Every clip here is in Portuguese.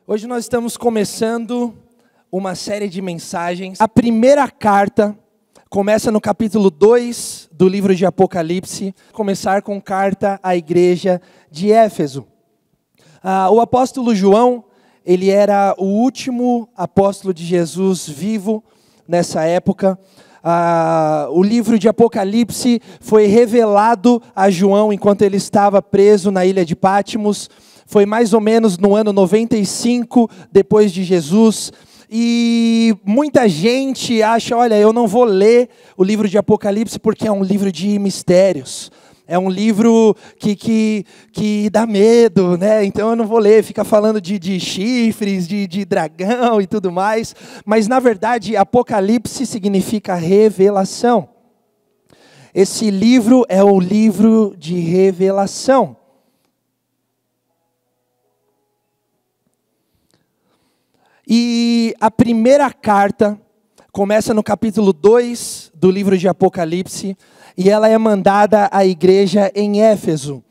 Hoje nós estamos começando uma série de mensagens. A primeira carta começa no capítulo 2 do livro de Apocalipse, começar com carta à igreja de Éfeso. O apóstolo João, ele era o último apóstolo de Jesus vivo nessa época. O livro de Apocalipse foi revelado a João enquanto ele estava preso na ilha de Patmos. Foi mais ou menos no ano 95 depois de Jesus. E muita gente acha, olha, eu não vou ler o livro de Apocalipse porque é um livro de mistérios. É um livro que dá medo, né? Então eu não vou ler, fica falando de chifres, de dragão e tudo mais. Mas na verdade, Apocalipse significa revelação. Esse livro é o livro de revelação. E a primeira carta começa no capítulo 2 do livro de Apocalipse, e ela é mandada à igreja em Éfeso.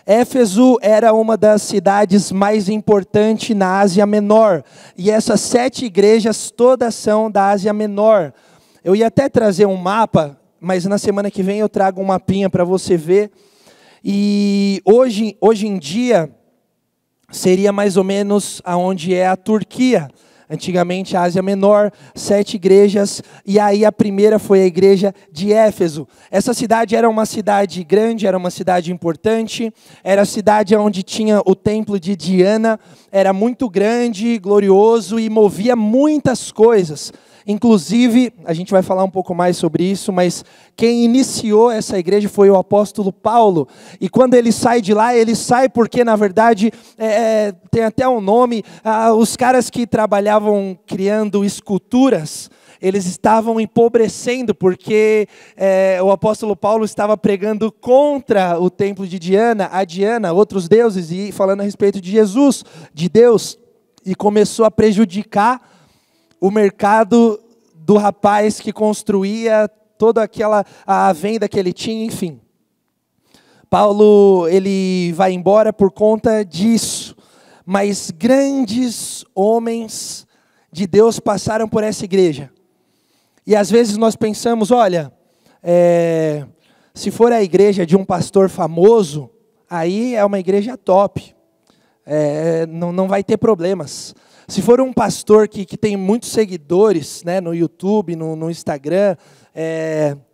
Éfeso era uma das cidades mais importantes na Ásia Menor, e essas 7 igrejas todas são da Ásia Menor. Eu ia até trazer um mapa, mas na semana que vem eu trago um mapinha para você ver. E hoje em dia seria mais ou menos aonde é a Turquia. Antigamente a Ásia Menor, 7 igrejas, e aí a primeira foi a igreja de Éfeso. Essa cidade era uma cidade grande, era uma cidade importante, era a cidade onde tinha o templo de Diana, era muito grande, glorioso e movia muitas coisas. Inclusive, a gente vai falar um pouco mais sobre isso, mas quem iniciou essa igreja foi o apóstolo Paulo. E quando ele sai de lá, ele sai porque, na verdade, tem até um nome, os caras que trabalhavam criando esculturas, eles estavam empobrecendo, porque o apóstolo Paulo estava pregando contra o templo de Diana, a Diana, outros deuses, e falando a respeito de Jesus, de Deus, e começou a prejudicar o mercado do rapaz que construía toda a venda que ele tinha, enfim. Paulo, ele vai embora por conta disso, mas grandes homens de Deus passaram por essa igreja. E às vezes nós pensamos, olha, se for a igreja de um pastor famoso, aí é uma igreja top, não vai ter problemas. Se for um pastor que tem muitos seguidores, né, no YouTube, no Instagram,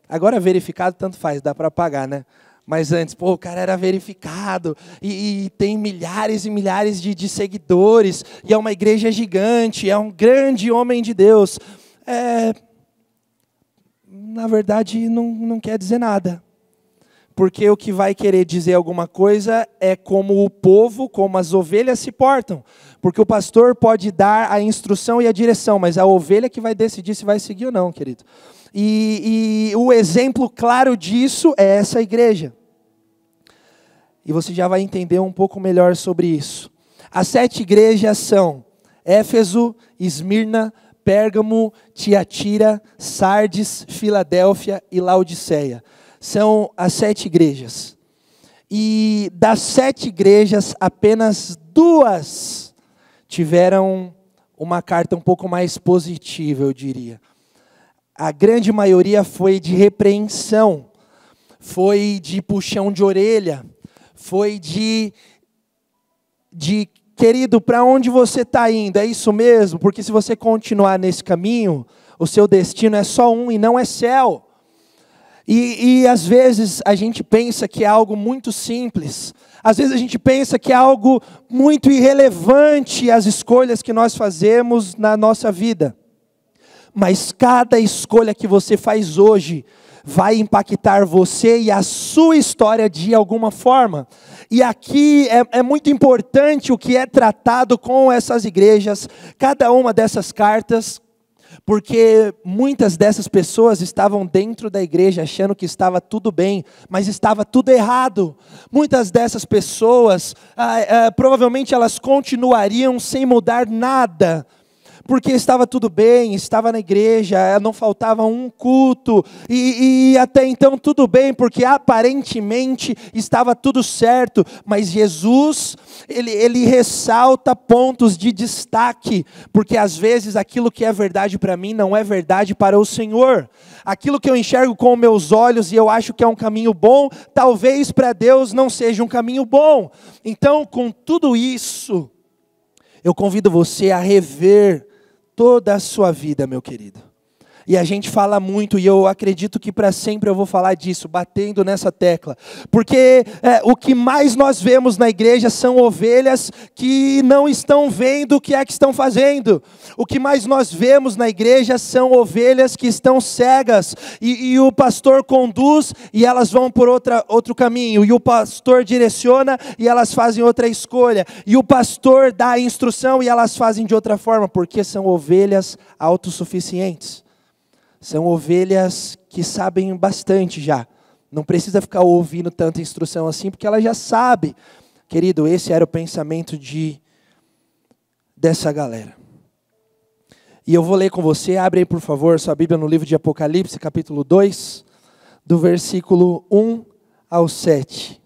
agora verificado tanto faz, dá para pagar, né? Mas antes, o cara era verificado e tem milhares e milhares de seguidores, e é uma igreja gigante, é um grande homem de Deus. Na verdade, não quer dizer nada. Porque o que vai querer dizer alguma coisa é como o povo, como as ovelhas se portam. Porque o pastor pode dar a instrução e a direção, mas a ovelha que vai decidir se vai seguir ou não, querido. E o exemplo claro disso é essa igreja. E você já vai entender um pouco melhor sobre isso. As 7 igrejas são Éfeso, Esmirna, Pérgamo, Tiatira, Sardes, Filadélfia e Laodiceia. São as 7 igrejas. E das 7 igrejas, apenas 2 tiveram uma carta um pouco mais positiva, eu diria. A grande maioria foi de repreensão, foi de puxão de orelha, foi de querido, para onde você está indo? É isso mesmo? Porque se você continuar nesse caminho, o seu destino é só um e não é céu. E às vezes a gente pensa que é algo muito simples, às vezes a gente pensa que é algo muito irrelevante as escolhas que nós fazemos na nossa vida. Mas cada escolha que você faz hoje vai impactar você e a sua história de alguma forma. E aqui é muito importante o que é tratado com essas igrejas, cada uma dessas cartas, porque muitas dessas pessoas estavam dentro da igreja achando que estava tudo bem, mas estava tudo errado. Muitas dessas pessoas, provavelmente elas continuariam sem mudar nada, porque estava tudo bem, estava na igreja, não faltava um culto, e até então tudo bem, porque aparentemente estava tudo certo, mas Jesus, ele ressalta pontos de destaque, porque às vezes aquilo que é verdade para mim não é verdade para o Senhor. Aquilo que eu enxergo com meus olhos e eu acho que é um caminho bom, talvez para Deus não seja um caminho bom. Então, com tudo isso, eu convido você a rever toda a sua vida, meu querido. E a gente fala muito, e eu acredito que para sempre eu vou falar disso, batendo nessa tecla. Porque o que mais nós vemos na igreja são ovelhas que não estão vendo o que é que estão fazendo. O que mais nós vemos na igreja são ovelhas que estão cegas. E o pastor conduz e elas vão por outro caminho. E o pastor direciona e elas fazem outra escolha. E o pastor dá a instrução e elas fazem de outra forma. Porque são ovelhas autossuficientes. São ovelhas que sabem bastante já. Não precisa ficar ouvindo tanta instrução assim, porque ela já sabe. Querido, esse era o pensamento dessa galera. E eu vou ler com você. Abre aí, por favor, sua Bíblia no livro de Apocalipse, capítulo 2, do versículo 1 ao 7.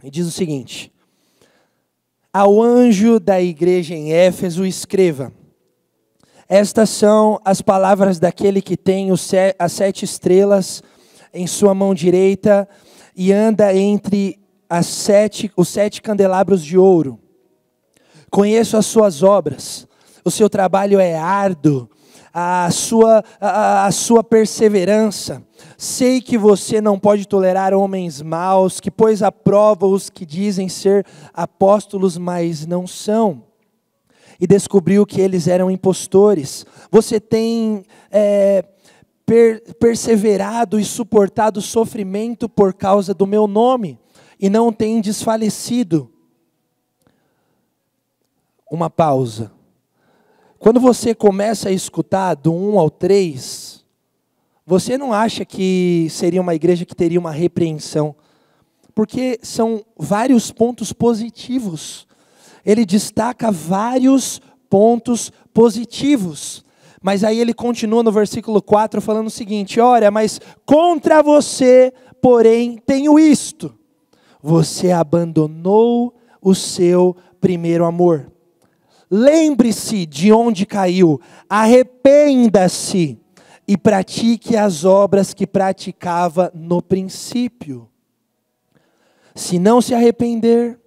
E diz o seguinte: ao anjo da igreja em Éfeso escreva: estas são as palavras daquele que tem as 7 estrelas em sua mão direita e anda entre os 7 candelabros de ouro. Conheço as suas obras, o seu trabalho é árduo, a sua perseverança. Sei que você não pode tolerar homens maus, que pôs à prova os que dizem ser apóstolos, mas não são. E descobriu que eles eram impostores. Você tem perseverado e suportado sofrimento por causa do meu nome, e não tem desfalecido. Uma pausa. Quando você começa a escutar do 1 ao 3, você não acha que seria uma igreja que teria uma repreensão, porque são vários pontos positivos. Ele destaca vários pontos positivos. Mas aí ele continua no versículo 4 falando o seguinte: ora, mas contra você, porém, tenho isto: você abandonou o seu primeiro amor. Lembre-se de onde caiu, arrependa-se e pratique as obras que praticava no princípio. Se não se arrepender,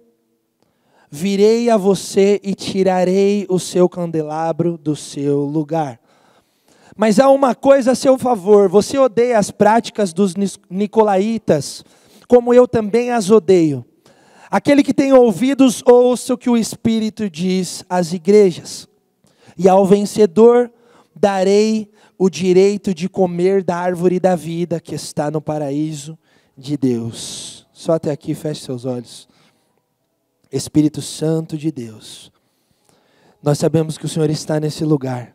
virei a você e tirarei o seu candelabro do seu lugar. Mas há uma coisa a seu favor: você odeia as práticas dos nicolaítas, como eu também as odeio. Aquele que tem ouvidos, ouça o que o Espírito diz às igrejas. E ao vencedor darei o direito de comer da árvore da vida que está no paraíso de Deus. Só até aqui, feche seus olhos. Espírito Santo de Deus, nós sabemos que o Senhor está nesse lugar.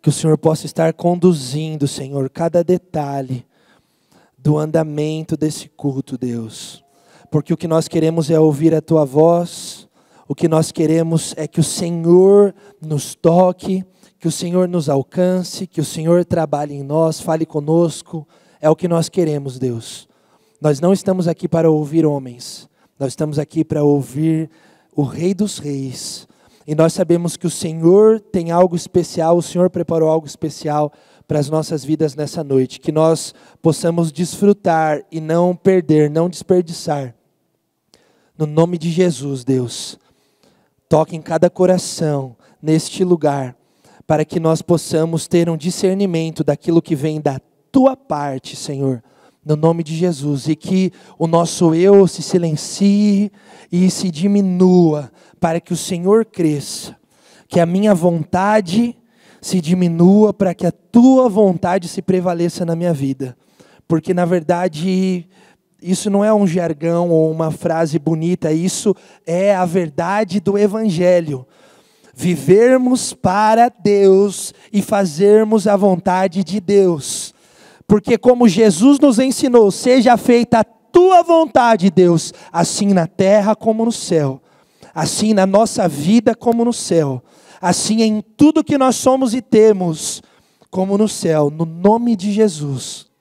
Que o Senhor possa estar conduzindo, Senhor, cada detalhe do andamento desse culto, Deus. Porque o que nós queremos é ouvir a Tua voz, o que nós queremos é que o Senhor nos toque, que o Senhor nos alcance, que o Senhor trabalhe em nós, fale conosco, é o que nós queremos, Deus. Nós não estamos aqui para ouvir homens, nós estamos aqui para ouvir o Rei dos Reis. E nós sabemos que o Senhor tem algo especial, o Senhor preparou algo especial para as nossas vidas nessa noite. Que nós possamos desfrutar e não perder, não desperdiçar. No nome de Jesus, Deus, toque em cada coração neste lugar, para que nós possamos ter um discernimento daquilo que vem da Tua parte, Senhor. No nome de Jesus, e que o nosso eu se silencie e se diminua, para que o Senhor cresça, que a minha vontade se diminua, para que a Tua vontade se prevaleça na minha vida, porque na verdade isso não é um jargão ou uma frase bonita, isso é a verdade do Evangelho. Vivermos para Deus e fazermos a vontade de Deus. Porque como Jesus nos ensinou, seja feita a tua vontade, Deus, assim na terra como no céu. Assim na nossa vida como no céu. Assim em tudo que nós somos e temos, como no céu, no nome de Jesus.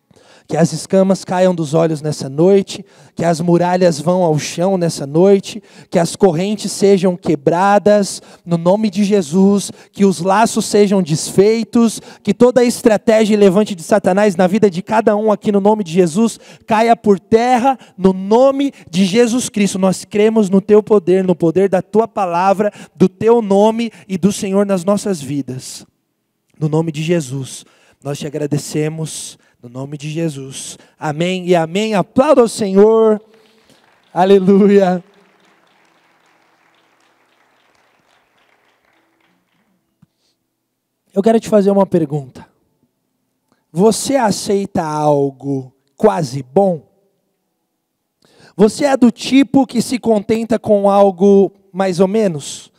Que as escamas caiam dos olhos nessa noite, que as muralhas vão ao chão nessa noite, que as correntes sejam quebradas, no nome de Jesus, que os laços sejam desfeitos, que toda a estratégia e levante de Satanás na vida de cada um aqui no nome de Jesus, caia por terra, no nome de Jesus Cristo. Nós cremos no teu poder, no poder da tua palavra, do teu nome e do Senhor nas nossas vidas. No nome de Jesus, nós te agradecemos. No nome de Jesus. Amém e amém. Aplauda ao Senhor. Aleluia. Eu quero te fazer uma pergunta. Você aceita algo quase bom? Você é do tipo que se contenta com algo mais ou menos?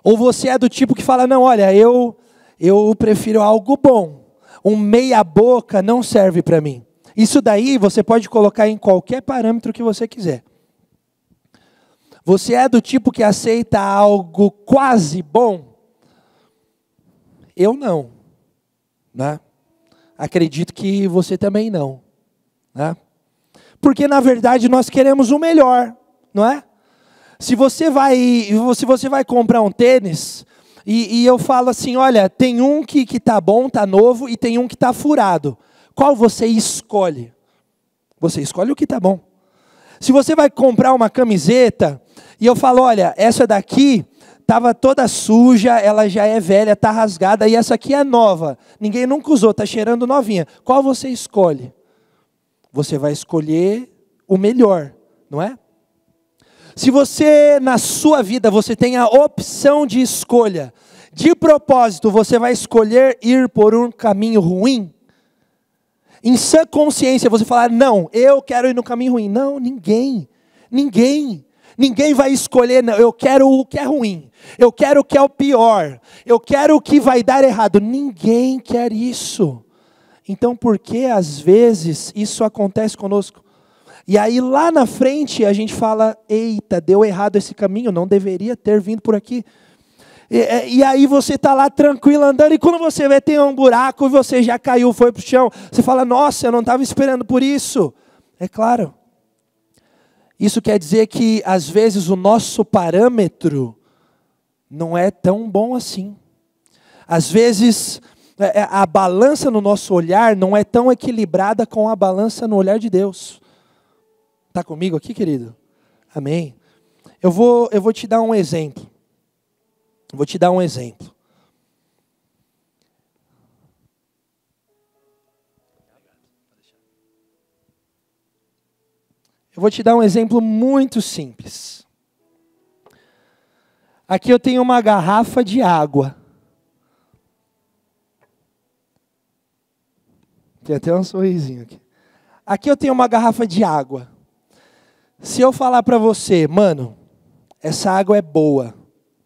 Ou você é do tipo que fala, não, olha, eu prefiro algo bom. Um meia boca não serve para mim. Isso daí você pode colocar em qualquer parâmetro que você quiser. Você é do tipo que aceita algo quase bom? Eu não. Né? Acredito que você também não. Né? Porque na verdade nós queremos o melhor, não é? Se você vai comprar um tênis... E eu falo assim, olha, tem um que está bom, está novo, e tem um que está furado. Qual você escolhe? Você escolhe o que está bom. Se você vai comprar uma camiseta, e eu falo, olha, essa daqui estava toda suja, ela já é velha, está rasgada, e essa aqui é nova. Ninguém nunca usou, está cheirando novinha. Qual você escolhe? Você vai escolher o melhor, não é? Se você, na sua vida, você tem a opção de escolha, de propósito, você vai escolher ir por um caminho ruim? Em sã consciência, você falar, não, eu quero ir no caminho ruim. Não, ninguém vai escolher, não, eu quero o que é ruim, eu quero o que é o pior, eu quero o que vai dar errado. Ninguém quer isso. Então, por que às vezes isso acontece conosco? E aí lá na frente a gente fala, eita, deu errado esse caminho, não deveria ter vindo por aqui. E aí você está lá tranquilo andando, e quando você vê tem um buraco e você já caiu, foi para o chão. Você fala, nossa, eu não estava esperando por isso. É claro. Isso quer dizer que às vezes o nosso parâmetro não é tão bom assim. Às vezes a balança no nosso olhar não é tão equilibrada com a balança no olhar de Deus. Está comigo aqui, querido? Amém. Eu vou te dar um exemplo. Eu vou te dar um exemplo. Eu vou te dar um exemplo muito simples. Aqui eu tenho uma garrafa de água. Tem até um sorrisinho aqui. Aqui eu tenho uma garrafa de água. Se eu falar para você, mano, essa água é boa,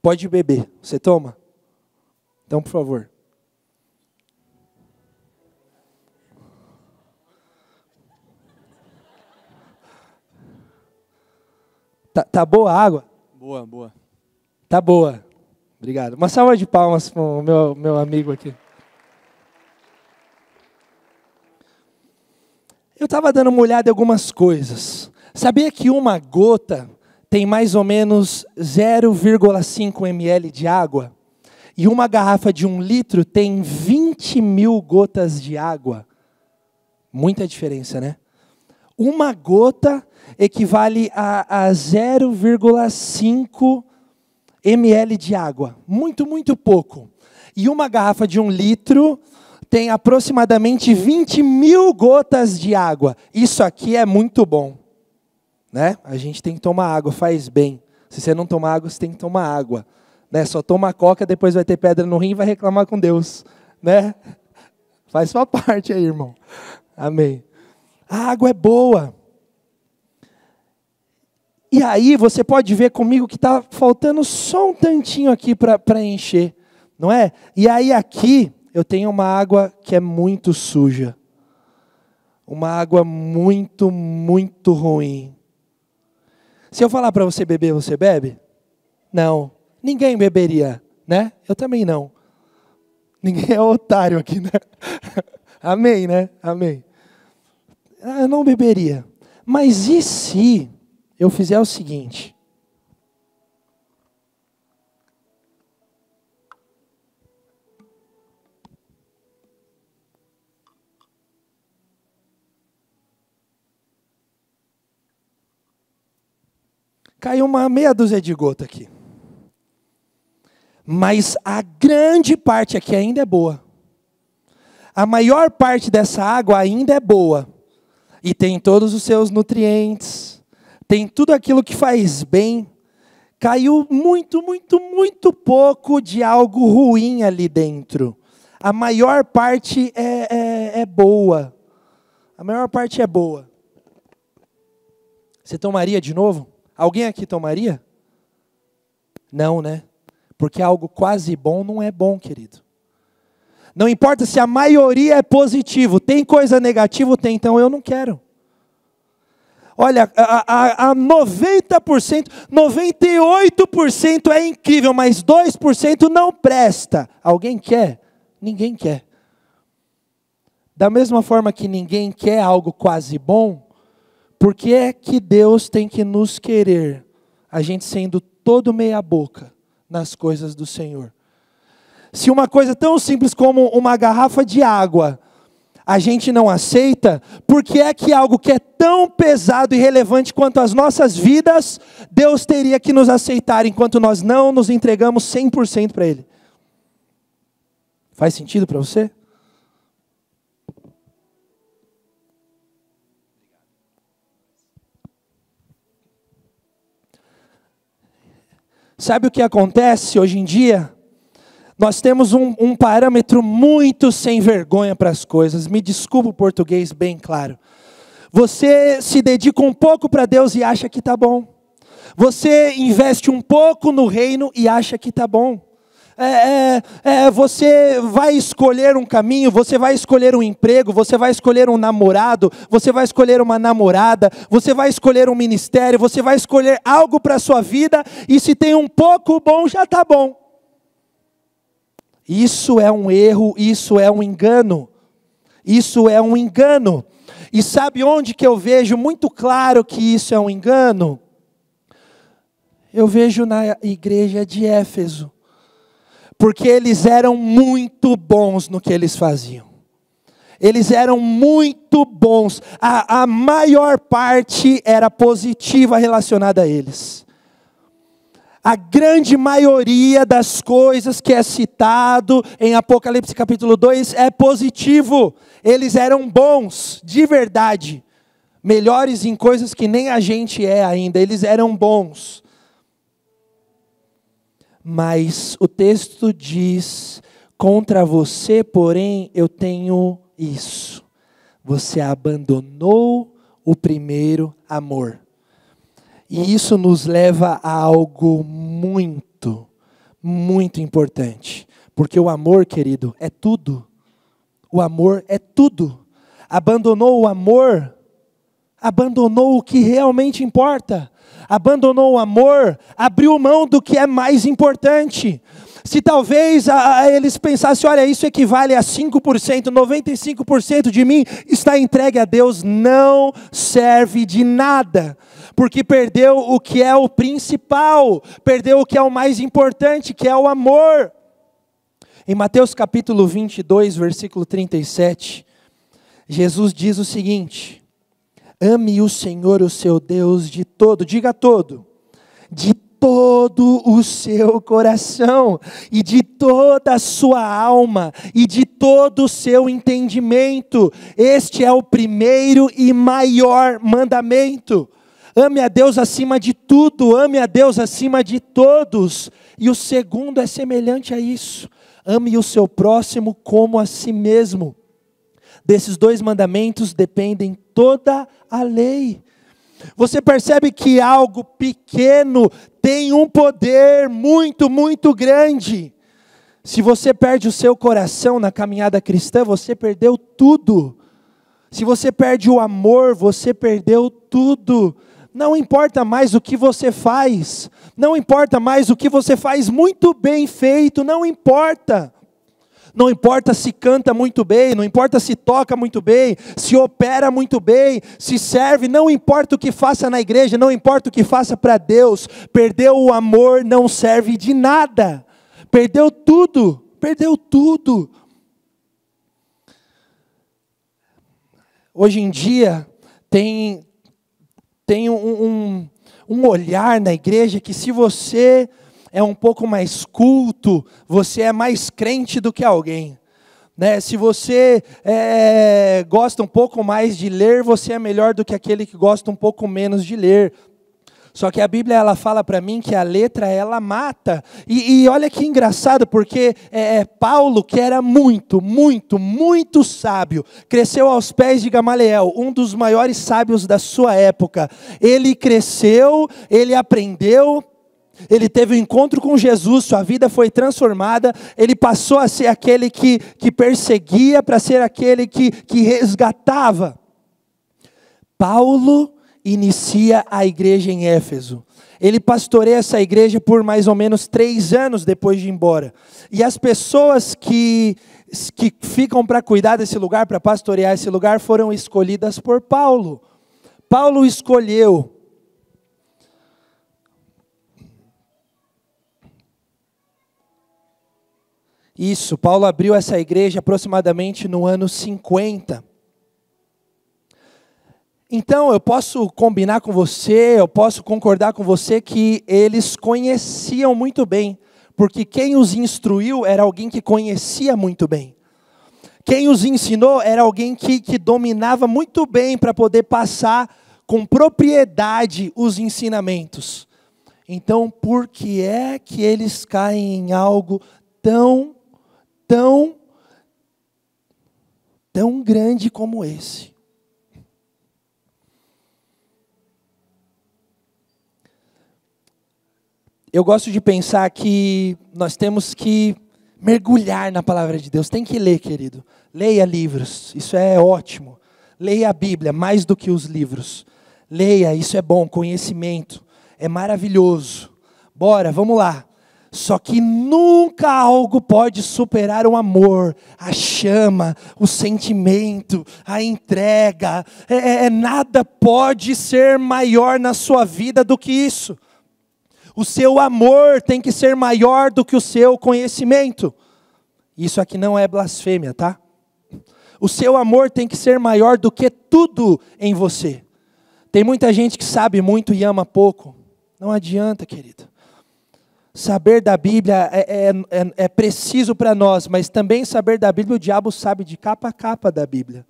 pode beber, você toma? Então, por favor. Tá boa a água? Boa, boa. Tá boa. Obrigado. Uma salva de palmas para o meu amigo aqui. Eu estava dando uma olhada em algumas coisas. Sabia que uma gota tem mais ou menos 0,5 ml de água? E uma garrafa de 1 litro tem 20 mil gotas de água? Muita diferença, né? Uma gota equivale a 0,5 ml de água. Muito, muito pouco. E uma garrafa de 1 litro tem aproximadamente 20 mil gotas de água. Isso aqui é muito bom. Né? A gente tem que tomar água, faz bem. Se você não tomar água, você tem que tomar água. Né? Só toma coca, depois vai ter pedra no rim e vai reclamar com Deus. Né? Faz sua parte aí, irmão. Amém. A água é boa. E aí você pode ver comigo que está faltando só um tantinho aqui para encher, não é? E aí aqui eu tenho uma água que é muito suja. Uma água muito, muito ruim. Se eu falar para você beber, você bebe? Não. Ninguém beberia, né? Eu também não. Ninguém é otário aqui, né? Amém, né? Amém. Eu não beberia. Mas e se eu fizer o seguinte? Caiu uma meia dúzia de gota aqui. Mas a grande parte aqui ainda é boa. A maior parte dessa água ainda é boa. E tem todos os seus nutrientes. Tem tudo aquilo que faz bem. Caiu muito, muito, muito pouco de algo ruim ali dentro. A maior parte é boa. A maior parte é boa. Você tomaria de novo? Alguém aqui tomaria? Não, né? Porque algo quase bom não é bom, querido. Não importa se a maioria é positivo. Tem coisa negativa? Tem, então eu não quero. Olha, a 90%, 98% é incrível, mas 2% não presta. Alguém quer? Ninguém quer. Da mesma forma que ninguém quer algo quase bom, por que é que Deus tem que nos querer? A gente sendo todo meia boca nas coisas do Senhor. Se uma coisa tão simples como uma garrafa de água, a gente não aceita, por que é que algo que é tão pesado e relevante quanto as nossas vidas, Deus teria que nos aceitar enquanto nós não nos entregamos 100% para Ele? Faz sentido para você? Sabe o que acontece hoje em dia? Nós temos um parâmetro muito sem vergonha para as coisas. Me desculpa o português bem claro. Você se dedica um pouco para Deus e acha que está bom. Você investe um pouco no reino e acha que está bom. Você vai escolher um caminho, você vai escolher um emprego, você vai escolher um namorado, você vai escolher uma namorada, você vai escolher um ministério, você vai escolher algo para a sua vida, e se tem um pouco bom, já está bom. Isso é um erro, isso é um engano. Isso é um engano. E sabe onde que eu vejo muito claro que isso é um engano? Eu vejo na igreja de Éfeso. Porque eles eram muito bons no que eles faziam. Eles eram muito bons. A maior parte era positiva relacionada a eles. A grande maioria das coisas que é citado em Apocalipse capítulo 2 é positivo. Eles eram bons, de verdade. Melhores em coisas que nem a gente é ainda. Eles eram bons. Mas o texto diz, contra você, porém, eu tenho isso. Você abandonou o primeiro amor. E isso nos leva a algo muito, muito importante. Porque o amor, querido, é tudo. O amor é tudo. Abandonou o amor, abandonou o que realmente importa. Abandonou o amor, abriu mão do que é mais importante. Se talvez eles pensassem, olha, isso equivale a 5%, 95% de mim está entregue a Deus, não serve de nada. Porque perdeu o que é o principal, perdeu o que é o mais importante, que é o amor. Em Mateus capítulo 22, versículo 37, Jesus diz o seguinte: ame o Senhor, o seu Deus, de todo, diga todo, de todo o seu coração, e de toda a sua alma, e de todo o seu entendimento. Este é o primeiro e maior mandamento. Ame a Deus acima de tudo, ame a Deus acima de todos. E o segundo é semelhante a isso: ame o seu próximo como a si mesmo. Desses dois mandamentos dependem toda a lei. Você percebe que algo pequeno tem um poder muito, muito grande. Se você perde o seu coração na caminhada cristã, você perdeu tudo. Se você perde o amor, você perdeu tudo. Não importa mais o que você faz. Não importa mais o que você faz muito bem feito. Não importa. Não importa se canta muito bem, não importa se toca muito bem, se opera muito bem, se serve, não importa o que faça na igreja, não importa o que faça para Deus. Perdeu o amor, não serve de nada. Perdeu tudo, perdeu tudo. Hoje em dia, tem um olhar na igreja que se você é um pouco mais culto, você é mais crente do que alguém. Né? Se você gosta um pouco mais de ler, você é melhor do que aquele que gosta um pouco menos de ler. Só que a Bíblia ela fala para mim que a letra ela mata. E olha que engraçado, porque Paulo, que era muito, muito, muito sábio, cresceu aos pés de Gamaliel, um dos maiores sábios da sua época. Ele cresceu, ele aprendeu, ele teve um encontro com Jesus, sua vida foi transformada, ele passou a ser aquele que perseguia para ser aquele que resgatava. Paulo inicia a igreja em Éfeso. Ele pastoreia essa igreja por mais ou menos 3 anos depois de ir embora. E as pessoas que ficam para cuidar desse lugar, para pastorear esse lugar, foram escolhidas por Paulo. Paulo escolheu. Isso, Paulo abriu essa igreja aproximadamente no ano 50. Então, eu posso combinar com você, eu posso concordar com você que eles conheciam muito bem, porque quem os instruiu era alguém que conhecia muito bem. Quem os ensinou era alguém que dominava muito bem para poder passar com propriedade os ensinamentos. Então, por que é que eles caem em algo tão grande como esse? Eu gosto de pensar que nós temos que mergulhar na palavra de Deus. Tem que ler, querido. Leia livros, isso é ótimo. Leia a Bíblia, mais do que os livros. Leia, isso é bom, conhecimento. É maravilhoso. Bora, vamos lá. Só que nunca algo pode superar o amor, a chama, o sentimento, a entrega. Nada pode ser maior na sua vida do que isso. O seu amor tem que ser maior do que o seu conhecimento. Isso aqui não é blasfêmia, tá? O seu amor tem que ser maior do que tudo em você. Tem muita gente que sabe muito e ama pouco. Não adianta, querido. Saber da Bíblia é preciso para nós, mas também saber da Bíblia, o diabo sabe de capa a capa da Bíblia.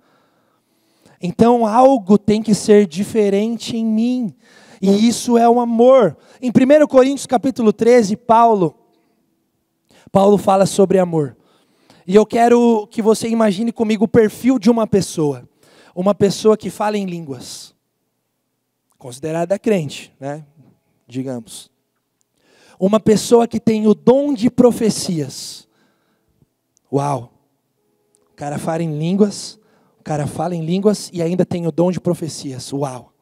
Então algo tem que ser diferente em mim, e isso é o amor. Em 1 Coríntios capítulo 13, Paulo fala sobre amor. E eu quero que você imagine comigo o perfil de uma pessoa que fala em línguas, considerada crente, né? Digamos. Uma pessoa que tem o dom de profecias. Uau! O cara fala em línguas e ainda tem o dom de profecias. Uau!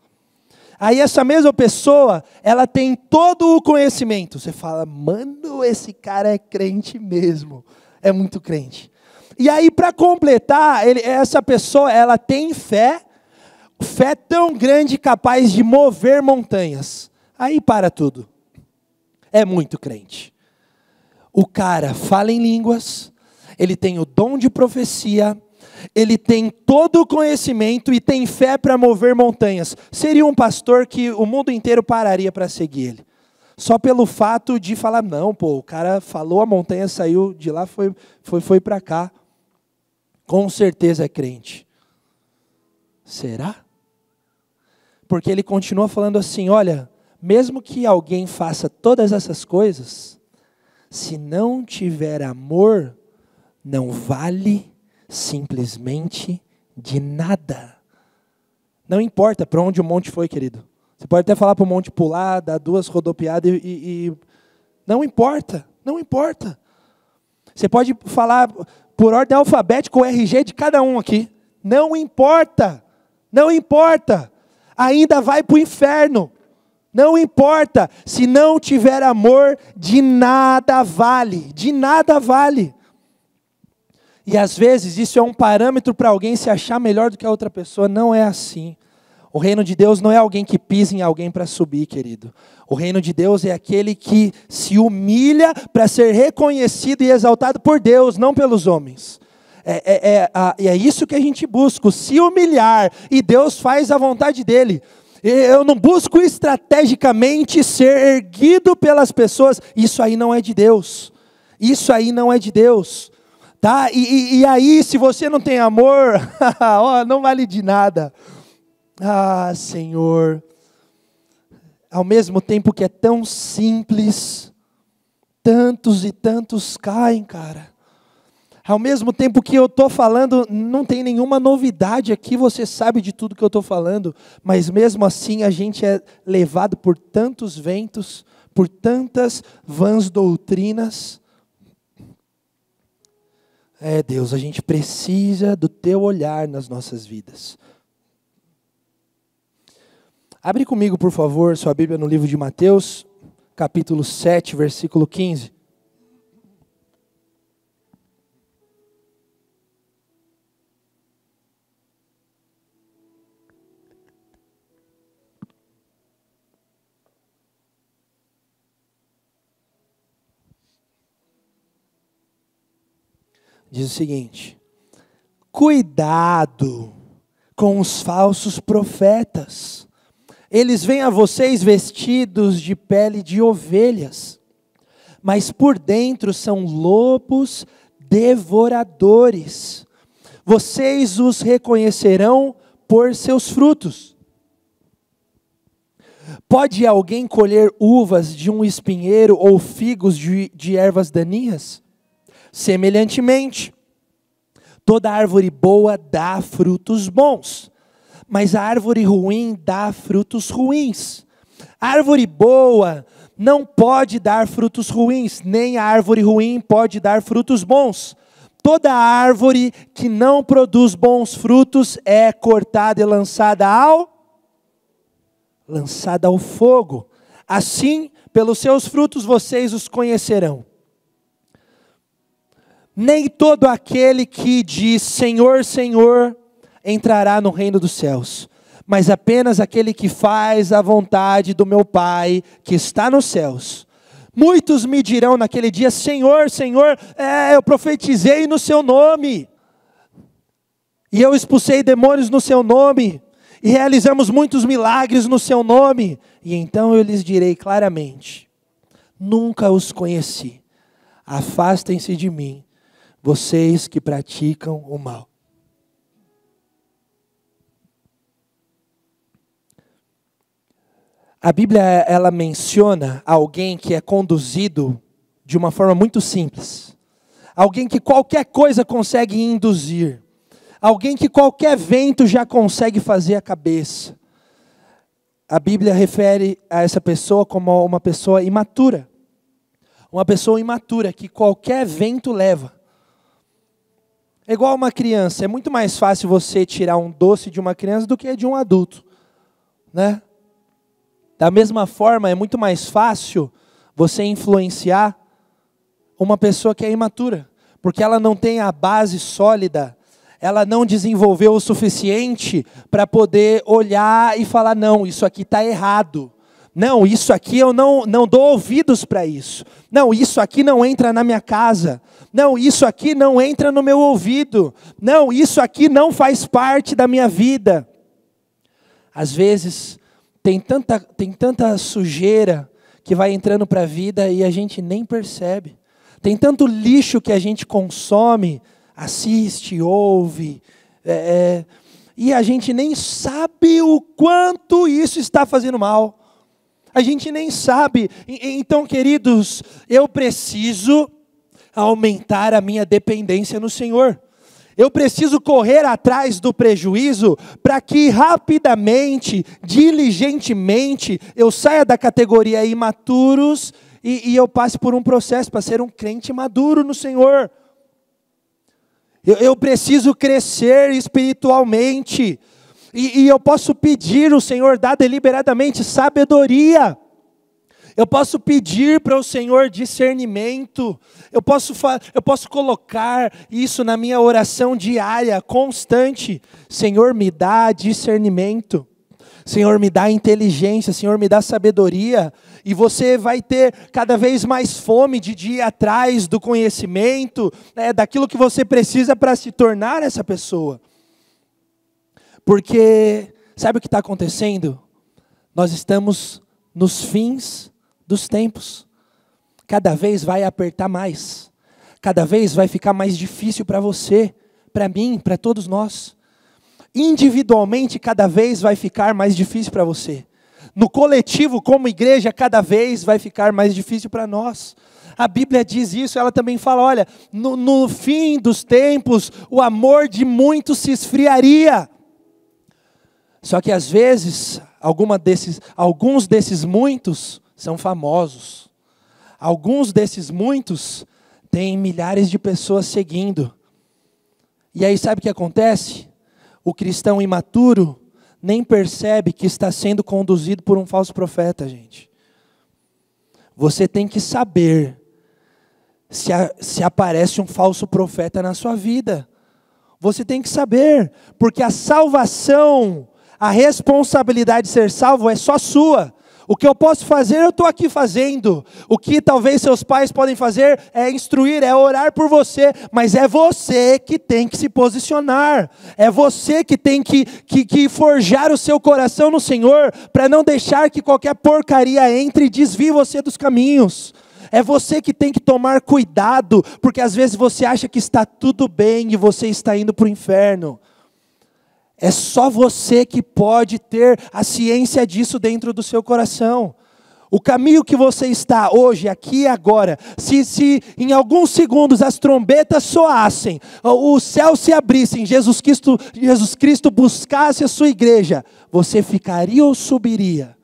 Aí essa mesma pessoa, ela tem todo o conhecimento. Você fala, mano, esse cara é crente mesmo. É muito crente. E aí para completar, essa pessoa, ela tem fé tão grande capaz de mover montanhas. Aí para tudo. É muito crente. O cara fala em línguas, ele tem o dom de profecia, ele tem todo o conhecimento e tem fé para mover montanhas. Seria um pastor que o mundo inteiro pararia para seguir ele. Só pelo fato de falar, não, o cara falou, a montanha saiu de lá, foi para cá. Com certeza é crente. Será? Porque ele continua falando assim, olha, mesmo que alguém faça todas essas coisas, se não tiver amor, não vale simplesmente de nada. Não importa para onde o monte foi, querido. Você pode até falar para o monte pular, dar 2 rodopiadas e não importa, não importa. Você pode falar por ordem alfabética o RG de cada um aqui. Não importa, não importa. Ainda vai para o inferno. Não importa. Se não tiver amor, de nada vale. De nada vale. E às vezes isso é um parâmetro para alguém se achar melhor do que a outra pessoa. Não é assim. O reino de Deus não é alguém que pisa em alguém para subir, querido. O reino de Deus é aquele que se humilha para ser reconhecido e exaltado por Deus, não pelos homens. É isso que a gente busca, se humilhar, e Deus faz a vontade dele. Eu não busco estrategicamente ser erguido pelas pessoas. Isso aí não é de Deus. Isso aí não é de Deus. Tá? E aí, se você não tem amor, não vale de nada. Ah, Senhor, ao mesmo tempo que é tão simples, tantos e tantos caem, cara. Ao mesmo tempo que eu estou falando, não tem nenhuma novidade aqui, você sabe de tudo que eu estou falando, mas mesmo assim a gente é levado por tantos ventos, por tantas vãs doutrinas. Deus, a gente precisa do teu olhar nas nossas vidas. Abre comigo, por favor, sua Bíblia no livro de Mateus, capítulo 7, versículo 15. Diz o seguinte: cuidado com os falsos profetas. Eles vêm a vocês vestidos de pele de ovelhas, mas por dentro são lobos devoradores. Vocês os reconhecerão por seus frutos. Pode alguém colher uvas de um espinheiro ou figos de ervas daninhas? Semelhantemente, toda árvore boa dá frutos bons, mas a árvore ruim dá frutos ruins. A árvore boa não pode dar frutos ruins, nem a árvore ruim pode dar frutos bons. Toda árvore que não produz bons frutos é cortada e lançada ao fogo. Assim, pelos seus frutos vocês os conhecerão. Nem todo aquele que diz Senhor, Senhor, entrará no reino dos céus, mas apenas aquele que faz a vontade do meu Pai que está nos céus. Muitos me dirão naquele dia, Senhor, Senhor, eu profetizei no seu nome, e eu expulsei demônios no seu nome, e realizamos muitos milagres no seu nome. E então eu lhes direi claramente, nunca os conheci, afastem-se de mim, vocês que praticam o mal. A Bíblia, ela menciona alguém que é conduzido de uma forma muito simples. Alguém que qualquer coisa consegue induzir. Alguém que qualquer vento já consegue fazer a cabeça. A Bíblia refere a essa pessoa como uma pessoa imatura. Uma pessoa imatura que qualquer vento leva. É igual uma criança. É muito mais fácil você tirar um doce de uma criança do que de um adulto, né? Da mesma forma, é muito mais fácil você influenciar uma pessoa que é imatura, porque ela não tem a base sólida, ela não desenvolveu o suficiente para poder olhar e falar, não, isso aqui está errado. Não, isso aqui eu não dou ouvidos para isso. Não, isso aqui não entra na minha casa. Não, isso aqui não entra no meu ouvido. Não, isso aqui não faz parte da minha vida. Às vezes, tem tanta sujeira que vai entrando para a vida e a gente nem percebe. Tem tanto lixo que a gente consome, assiste, ouve, e a gente nem sabe o quanto isso está fazendo mal. A gente nem sabe. Então, queridos, eu preciso aumentar a minha dependência no Senhor. Eu preciso correr atrás do prejuízo para que rapidamente, diligentemente, eu saia da categoria imaturos e eu passe por um processo para ser um crente maduro no Senhor. Eu preciso crescer espiritualmente. E eu posso pedir o Senhor dá deliberadamente sabedoria. Eu posso pedir para o Senhor discernimento. Eu posso colocar isso na minha oração diária, constante. Senhor, me dá discernimento. Senhor, me dá inteligência. Senhor, me dá sabedoria. E você vai ter cada vez mais fome de ir atrás do conhecimento, daquilo que você precisa para se tornar essa pessoa. Porque, sabe o que está acontecendo? Nós estamos nos fins dos tempos. Cada vez vai apertar mais. Cada vez vai ficar mais difícil para você, para mim, para todos nós. Individualmente, cada vez vai ficar mais difícil para você. No coletivo, como igreja, cada vez vai ficar mais difícil para nós. A Bíblia diz isso, ela também fala, olha, no fim dos tempos, o amor de muitos se esfriaria. Só que às vezes, alguns desses muitos são famosos. Alguns desses muitos têm milhares de pessoas seguindo. E aí sabe o que acontece? O cristão imaturo nem percebe que está sendo conduzido por um falso profeta, gente. Você tem que saber se aparece um falso profeta na sua vida. Você tem que saber, porque a salvação, a responsabilidade de ser salvo é só sua. O que eu posso fazer, eu estou aqui fazendo. O que talvez seus pais podem fazer é instruir, é orar por você. Mas é você que tem que se posicionar. É você que tem que forjar o seu coração no Senhor, para não deixar que qualquer porcaria entre e desvie você dos caminhos. É você que tem que tomar cuidado, porque às vezes você acha que está tudo bem e você está indo para o inferno. É só você que pode ter a ciência disso dentro do seu coração. O caminho que você está hoje, aqui e agora, se em alguns segundos as trombetas soassem, o céu se abrisse, Jesus Cristo buscasse a sua igreja, você ficaria ou subiria?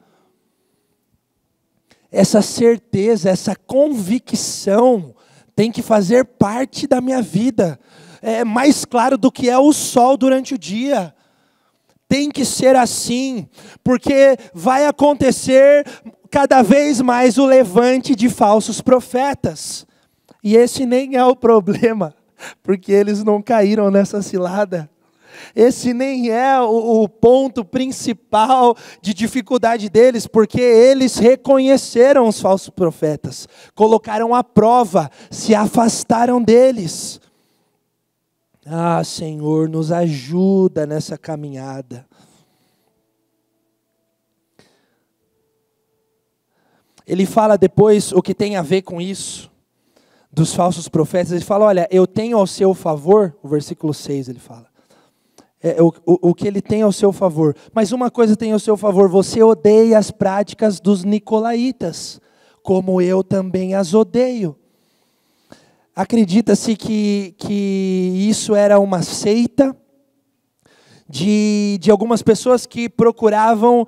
Essa certeza, essa convicção tem que fazer parte da minha vida. É mais claro do que é o sol durante o dia. Tem que ser assim, porque vai acontecer cada vez mais o levante de falsos profetas. E esse nem é o problema, porque eles não caíram nessa cilada. Esse nem é o ponto principal de dificuldade deles, porque eles reconheceram os falsos profetas, colocaram à prova, se afastaram deles. Ah, Senhor, nos ajuda nessa caminhada. Ele fala depois o que tem a ver com isso, dos falsos profetas. Ele fala, olha, eu tenho ao seu favor, o versículo 6 ele fala, o que ele tem ao seu favor. Mas uma coisa tem ao seu favor, você odeia as práticas dos nicolaítas, como eu também as odeio. Acredita-se que isso era uma seita de algumas pessoas que procuravam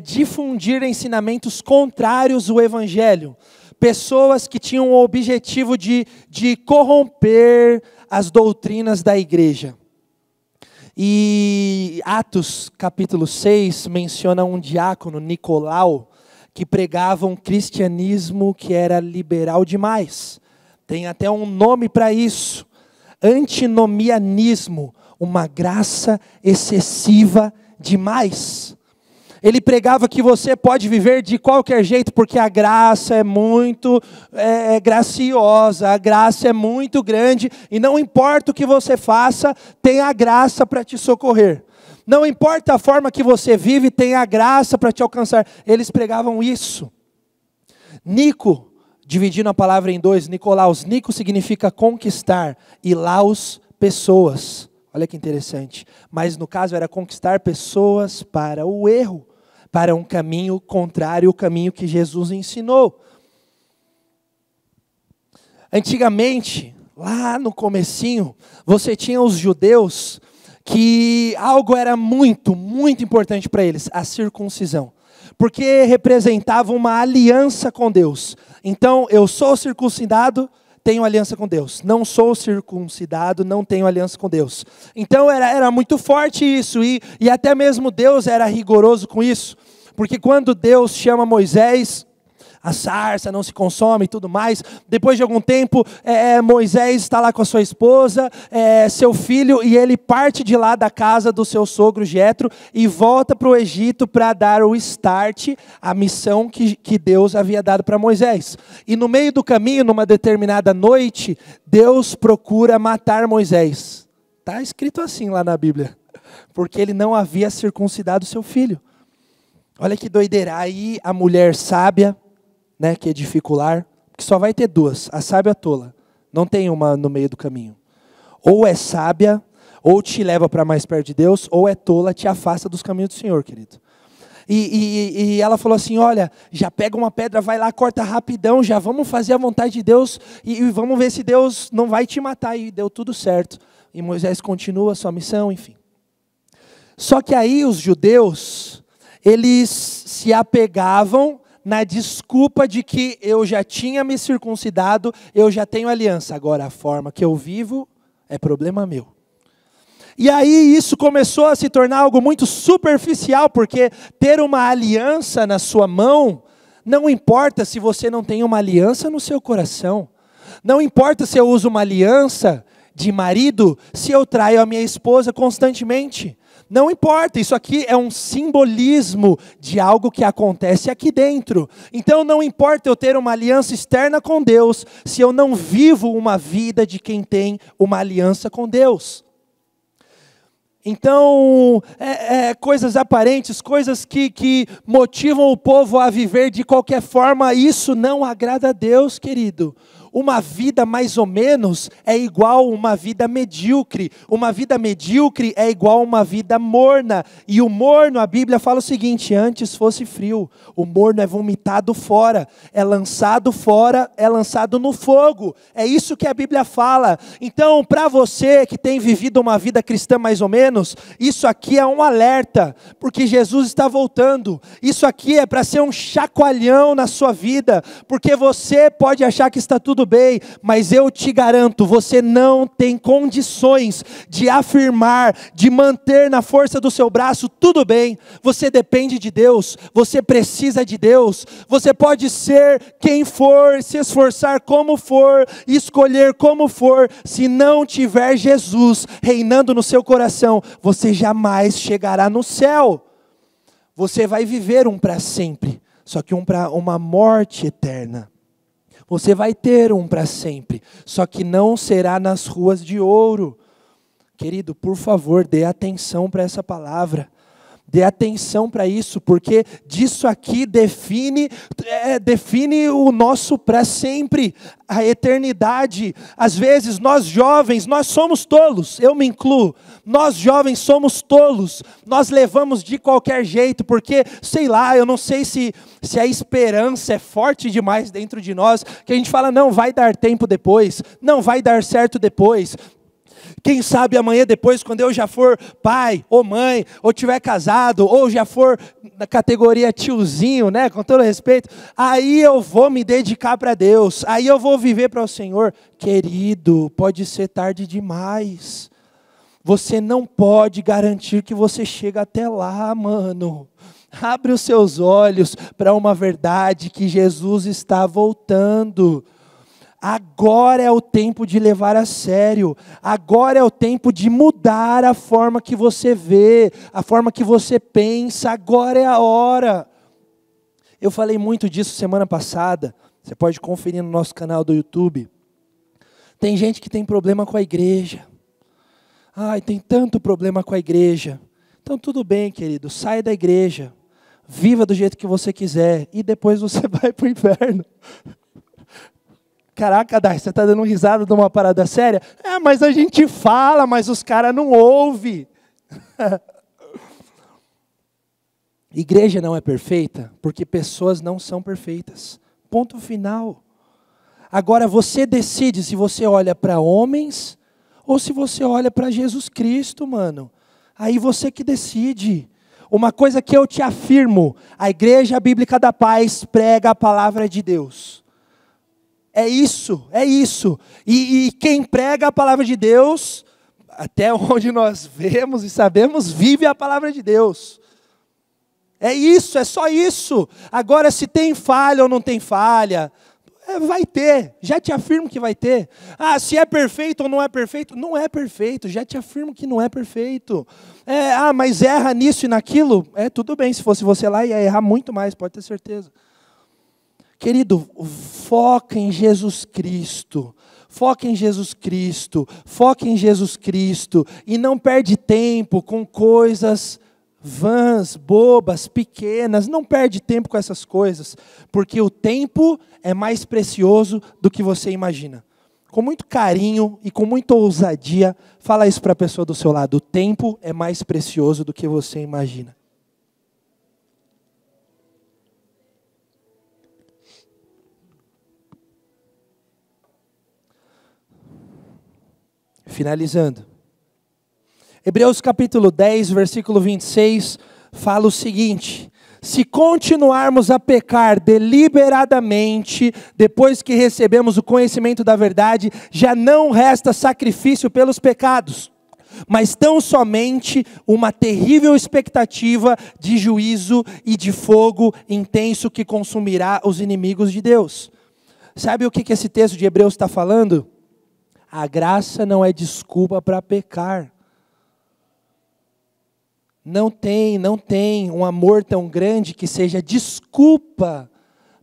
difundir ensinamentos contrários ao Evangelho. Pessoas que tinham o objetivo de corromper as doutrinas da igreja. E Atos capítulo 6 menciona um diácono, Nicolau, que pregava um cristianismo que era liberal demais. Tem até um nome para isso, antinomianismo, uma graça excessiva demais. Ele pregava que você pode viver de qualquer jeito, porque a graça é muito graciosa, a graça é muito grande, e não importa o que você faça, tem a graça para te socorrer. Não importa a forma que você vive, tem a graça para te alcançar. Eles pregavam isso. Nico, dividindo a palavra em dois, Nicolaus. Nico significa conquistar e laus, pessoas. Olha que interessante. Mas no caso era conquistar pessoas para o erro, para um caminho contrário ao caminho que Jesus ensinou. Antigamente, lá no comecinho, você tinha os judeus que algo era muito, muito importante para eles, a circuncisão. Porque representava uma aliança com Deus. Então, eu sou circuncidado, tenho aliança com Deus. Não sou circuncidado, não tenho aliança com Deus. Então, era muito forte isso. E até mesmo Deus era rigoroso com isso. Porque quando Deus chama Moisés, a sarça não se consome e tudo mais. Depois de algum tempo, Moisés está lá com a sua esposa, seu filho, e ele parte de lá da casa do seu sogro Jetro e volta para o Egito para dar o start, a missão que Deus havia dado para Moisés. E no meio do caminho, numa determinada noite, Deus procura matar Moisés. Está escrito assim lá na Bíblia, porque ele não havia circuncidado seu filho. Olha que doideira. Aí a mulher sábia, né, que edifica o lar, que só vai ter duas, a sábia e a tola. Não tem uma no meio do caminho. Ou é sábia, ou te leva para mais perto de Deus, ou é tola, te afasta dos caminhos do Senhor, querido. E ela falou assim, olha, já pega uma pedra, vai lá, corta rapidão, já vamos fazer a vontade de Deus, e vamos ver se Deus não vai te matar. E deu tudo certo. E Moisés continua a sua missão, enfim. Só que aí os judeus, eles se apegavam na desculpa de que eu já tinha me circuncidado, eu já tenho aliança. Agora, a forma que eu vivo é problema meu. E aí isso começou a se tornar algo muito superficial, porque ter uma aliança na sua mão, não importa se você não tem uma aliança no seu coração. Não importa se eu uso uma aliança de marido, se eu traio a minha esposa constantemente. Não importa, isso aqui é um simbolismo de algo que acontece aqui dentro. Então não importa eu ter uma aliança externa com Deus, se eu não vivo uma vida de quem tem uma aliança com Deus. Então, coisas aparentes, coisas que motivam o povo a viver de qualquer forma, isso não agrada a Deus, querido. Uma vida mais ou menos é igual a uma vida medíocre. Uma vida medíocre é igual a uma vida morna. E o morno, a Bíblia fala o seguinte, antes fosse frio. O morno é vomitado fora, é lançado fora, é lançado no fogo. É isso que a Bíblia fala. Então, para você que tem vivido uma vida cristã mais ou menos, isso aqui é um alerta, porque Jesus está voltando. Isso aqui é para ser um chacoalhão na sua vida, porque você pode achar que está tudo bem, mas eu te garanto, você não tem condições de afirmar, de manter na força do seu braço, tudo bem, você depende de Deus, você precisa de Deus, você pode ser quem for, se esforçar como for, escolher como for, se não tiver Jesus reinando no seu coração, você jamais chegará no céu, você vai viver um para sempre, só que uma morte eterna. Você vai ter um para sempre, só que não será nas ruas de ouro. Querido, por favor, dê atenção para essa palavra. Dê atenção para isso, porque disso aqui define o nosso para sempre, a eternidade. Às vezes nós jovens, nós somos tolos, eu me incluo. Nós jovens somos tolos, nós levamos de qualquer jeito, porque, sei lá, eu não sei se a esperança é forte demais dentro de nós, que a gente fala, não, vai dar tempo depois, não vai dar certo depois. Quem sabe amanhã depois, quando eu já for pai ou mãe, ou tiver casado, ou já for na categoria tiozinho, né, com todo respeito, aí eu vou me dedicar para Deus, aí eu vou viver para o Senhor. Querido, pode ser tarde demais. Você não pode garantir que você chega até lá, mano. Abre os seus olhos para uma verdade que Jesus está voltando. Agora é o tempo de levar a sério. Agora é o tempo de mudar a forma que você vê, a forma que você pensa. Agora é a hora. Eu falei muito disso semana passada. Você pode conferir no nosso canal do YouTube. Tem gente que tem problema com a igreja. Ai, tem tanto problema com a igreja. Então tudo bem, querido, sai da igreja. Viva do jeito que você quiser. E depois você vai para o inferno. Caraca, Dai, você está dando risada de uma parada séria? Mas a gente fala, mas os caras não ouvem. Igreja não é perfeita, porque pessoas não são perfeitas. Ponto final. Agora você decide se você olha para homens ou se você olha para Jesus Cristo, mano. Aí você que decide. Uma coisa que eu te afirmo, a Igreja Bíblica da Paz prega a palavra de Deus. É isso, é isso. E quem prega a palavra de Deus, até onde nós vemos e sabemos, vive a palavra de Deus. É isso, é só isso. Agora, se tem falha ou não tem falha, vai ter, já te afirmo que vai ter. Se é perfeito ou não é perfeito? Não é perfeito, já te afirmo que não é perfeito. Mas erra nisso e naquilo? Tudo bem, se fosse você lá, ia errar muito mais, pode ter certeza. Querido, foca em Jesus Cristo. Foca em Jesus Cristo. Foca em Jesus Cristo. E não perde tempo com coisas vãs, bobas, pequenas. Não perde tempo com essas coisas. Porque o tempo é mais precioso do que você imagina. Com muito carinho e com muita ousadia, fala isso para a pessoa do seu lado. O tempo é mais precioso do que você imagina. Finalizando. Hebreus capítulo 10, versículo 26, fala o seguinte: se continuarmos a pecar deliberadamente, depois que recebemos o conhecimento da verdade, já não resta sacrifício pelos pecados, mas tão somente uma terrível expectativa de juízo e de fogo intenso que consumirá os inimigos de Deus. Sabe o que esse texto de Hebreus está falando? A graça não é desculpa para pecar. Não tem um amor tão grande que seja desculpa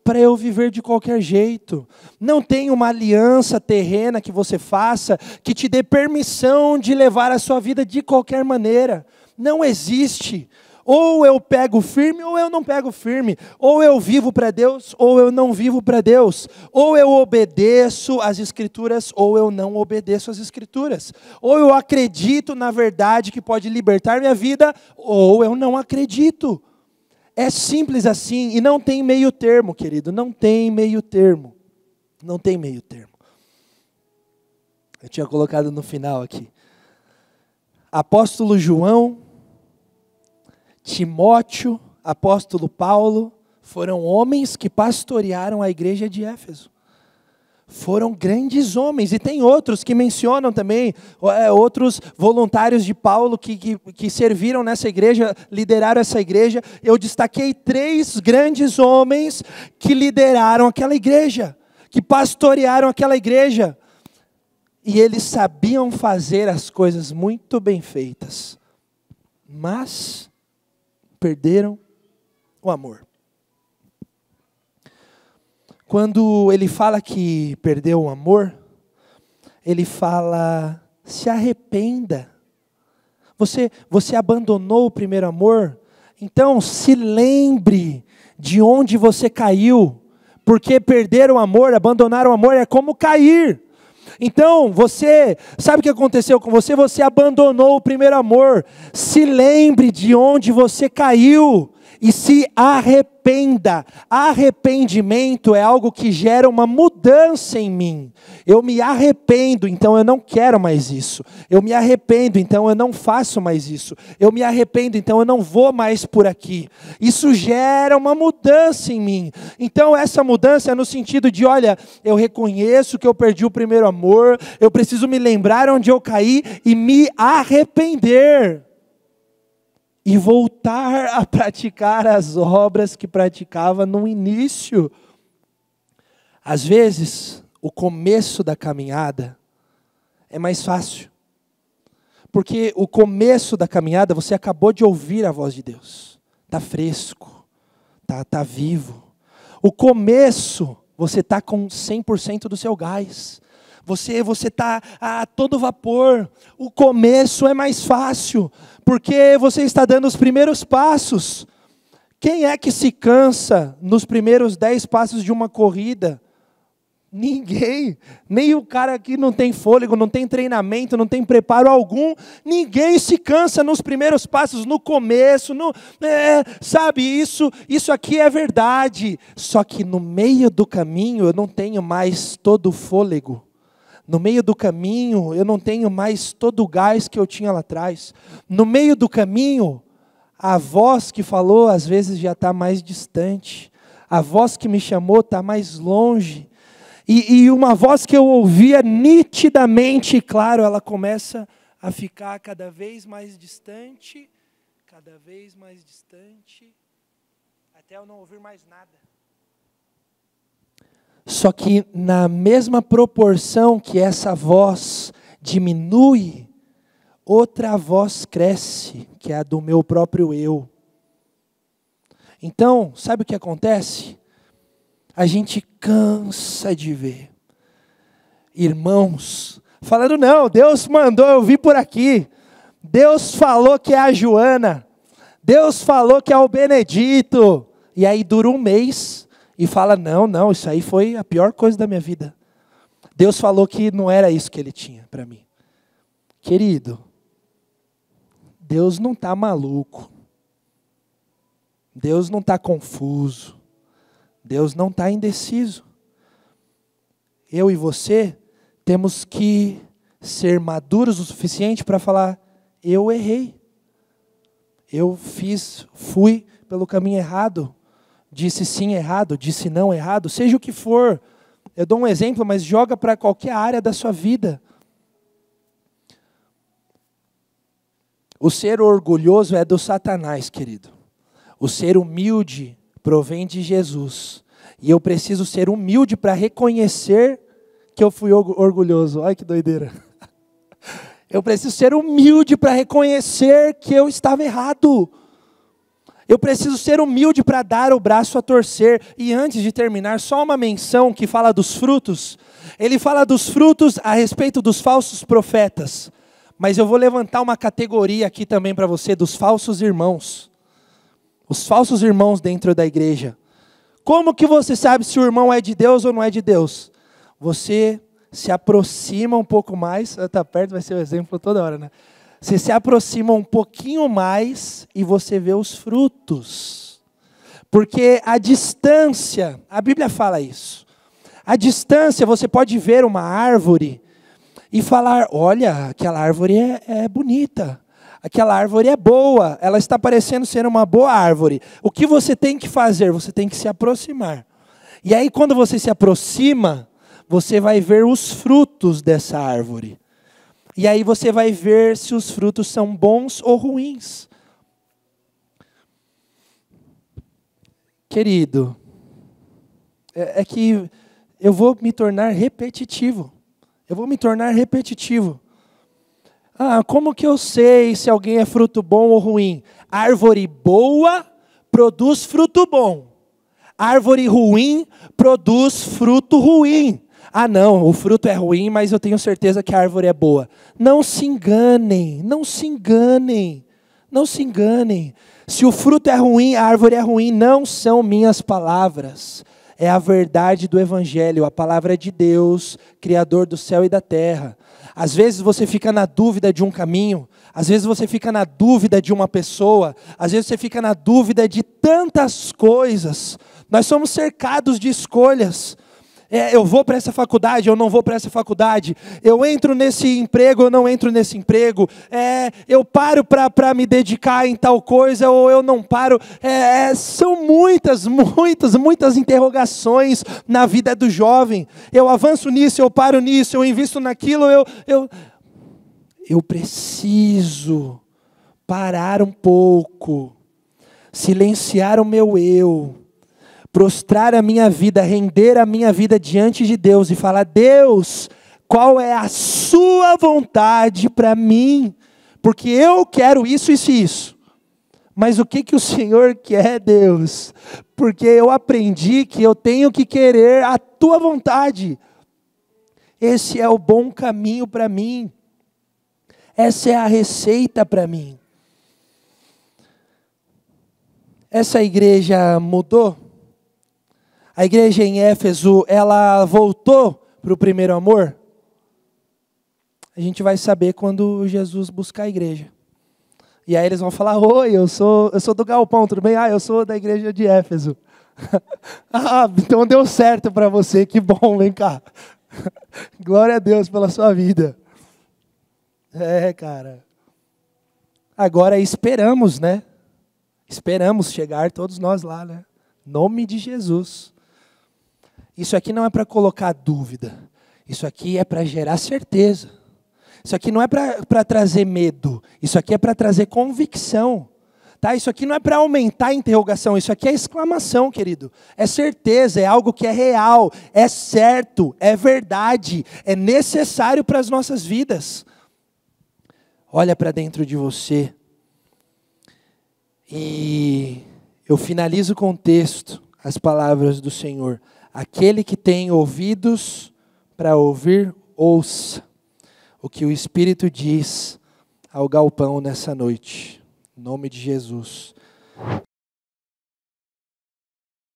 para eu viver de qualquer jeito. Não tem uma aliança terrena que você faça que te dê permissão de levar a sua vida de qualquer maneira. Não existe. Ou eu pego firme ou eu não pego firme. Ou eu vivo para Deus ou eu não vivo para Deus. Ou eu obedeço às Escrituras ou eu não obedeço às Escrituras. Ou eu acredito na verdade que pode libertar minha vida ou eu não acredito. É simples assim e não tem meio termo, querido. Não tem meio termo. Não tem meio termo. Eu tinha colocado no final aqui. Apóstolo João, Timóteo, apóstolo Paulo, foram homens que pastorearam a igreja de Éfeso. Foram grandes homens, e tem outros que mencionam também, outros voluntários de Paulo que serviram nessa igreja, lideraram essa igreja. Eu destaquei 3 grandes homens que lideraram aquela igreja, que pastorearam aquela igreja. E eles sabiam fazer as coisas muito bem feitas, mas perderam o amor. Quando ele fala que perdeu o amor, ele fala, se arrependa. Você abandonou o primeiro amor, então se lembre de onde você caiu, porque perder o amor, abandonar o amor é como cair. Então, sabe o que aconteceu com você? Você abandonou o primeiro amor. Se lembre de onde você caiu e se arrependa. Arrependimento é algo que gera uma mudança em mim. Eu me arrependo, então eu não quero mais isso. Eu me arrependo, então eu não faço mais isso. Eu me arrependo, então eu não vou mais por aqui. Isso gera uma mudança em mim. Então essa mudança é no sentido de, olha, eu reconheço que eu perdi o primeiro amor, eu preciso me lembrar onde eu caí e me arrepender. E voltar a praticar as obras que praticava no início. Às vezes, o começo da caminhada é mais fácil. Porque o começo da caminhada, você acabou de ouvir a voz de Deus. Está fresco, está vivo. O começo, você está com 100% do seu gás. Você está a todo vapor. O começo é mais fácil, porque você está dando os primeiros passos. Quem é que se cansa nos primeiros 10 passos de uma corrida? Ninguém, nem o cara que não tem fôlego, não tem treinamento, não tem preparo algum, ninguém se cansa nos primeiros passos, no começo, sabe, isso aqui é verdade, só que no meio do caminho eu não tenho mais todo o fôlego, no meio do caminho eu não tenho mais todo o gás que eu tinha lá atrás, no meio do caminho, a voz que falou às vezes já está mais distante, a voz que me chamou está mais longe, e uma voz que eu ouvia nitidamente, claro, ela começa a ficar cada vez mais distante, até eu não ouvir mais nada. Só que na mesma proporção que essa voz diminui, outra voz cresce, que é a do meu próprio eu. Então, sabe o que acontece? A gente cansa de ver irmãos falando, não, Deus mandou eu vir por aqui, Deus falou que é a Joana, Deus falou que é o Benedito, e aí dura um mês e fala, não, isso aí foi a pior coisa da minha vida. Deus falou que não era isso que Ele tinha para mim. Querido, Deus não está maluco, Deus não está confuso, Deus não está indeciso. Eu e você temos que ser maduros o suficiente para falar, eu errei. Eu fui pelo caminho errado, disse sim errado, disse não errado, seja o que for. Eu dou um exemplo, mas joga para qualquer área da sua vida. O ser orgulhoso é do Satanás, querido. O ser humilde provém de Jesus. E eu preciso ser humilde para reconhecer que eu fui orgulhoso. Olha que doideira. Eu preciso ser humilde para reconhecer que eu estava errado. Eu preciso ser humilde para dar o braço a torcer. E antes de terminar, só uma menção que fala dos frutos. Ele fala dos frutos a respeito dos falsos profetas. Mas eu vou levantar uma categoria aqui também para você, dos falsos irmãos. Os falsos irmãos dentro da igreja. Como que você sabe se o irmão é de Deus ou não é de Deus? Você se aproxima um pouco mais, está perto, vai ser o exemplo toda hora, né? Você se aproxima um pouquinho mais e você vê os frutos. Porque a distância, a Bíblia fala isso. A distância, você pode ver uma árvore e falar, olha, aquela árvore é bonita. Aquela árvore é boa, ela está parecendo ser uma boa árvore. O que você tem que fazer? Você tem que se aproximar. E aí quando você se aproxima, você vai ver os frutos dessa árvore. E aí você vai ver se os frutos são bons ou ruins. Querido, é que eu vou me tornar repetitivo. Como que eu sei se alguém é fruto bom ou ruim? Árvore boa produz fruto bom. Árvore ruim produz fruto ruim. Não, o fruto é ruim, mas eu tenho certeza que a árvore é boa. Não se enganem. Se o fruto é ruim, a árvore é ruim, não são minhas palavras. É a verdade do Evangelho, a palavra de Deus, Criador do céu e da terra. Às vezes você fica na dúvida de um caminho, às vezes você fica na dúvida de uma pessoa, às vezes você fica na dúvida de tantas coisas. Nós somos cercados de escolhas. Eu vou para essa faculdade, eu não vou para essa faculdade. Eu entro nesse emprego, eu não entro nesse emprego. Eu paro para me dedicar em tal coisa, ou eu não paro. São muitas interrogações na vida do jovem. Eu avanço nisso, eu paro nisso, eu invisto naquilo. Eu preciso parar um pouco, silenciar o meu eu, prostrar a minha vida, render a minha vida diante de Deus e falar, Deus, qual é a sua vontade para mim? Porque eu quero isso, isso e isso. Mas o que o Senhor quer, Deus? Porque eu aprendi que eu tenho que querer a tua vontade. Esse é o bom caminho para mim. Essa é a receita para mim. Essa igreja mudou? A igreja em Éfeso, ela voltou para o primeiro amor? A gente vai saber quando Jesus buscar a igreja. E aí eles vão falar, oi, eu sou do Galpão, tudo bem? Eu sou da igreja de Éfeso. Então deu certo para você, que bom, vem cá. Glória a Deus pela sua vida. Cara. Agora esperamos, né? Esperamos chegar todos nós lá, né? Nome de Jesus. Isso aqui não é para colocar dúvida. Isso aqui é para gerar certeza. Isso aqui não é para trazer medo. Isso aqui é para trazer convicção. Tá? Isso aqui não é para aumentar a interrogação. Isso aqui é exclamação, querido. É certeza, é algo que é real, é certo, é verdade, é necessário para as nossas vidas. Olha para dentro de você. E eu finalizo com o texto, as palavras do Senhor. Aquele que tem ouvidos para ouvir, ouça o que o Espírito diz ao galpão nessa noite. Em nome de Jesus.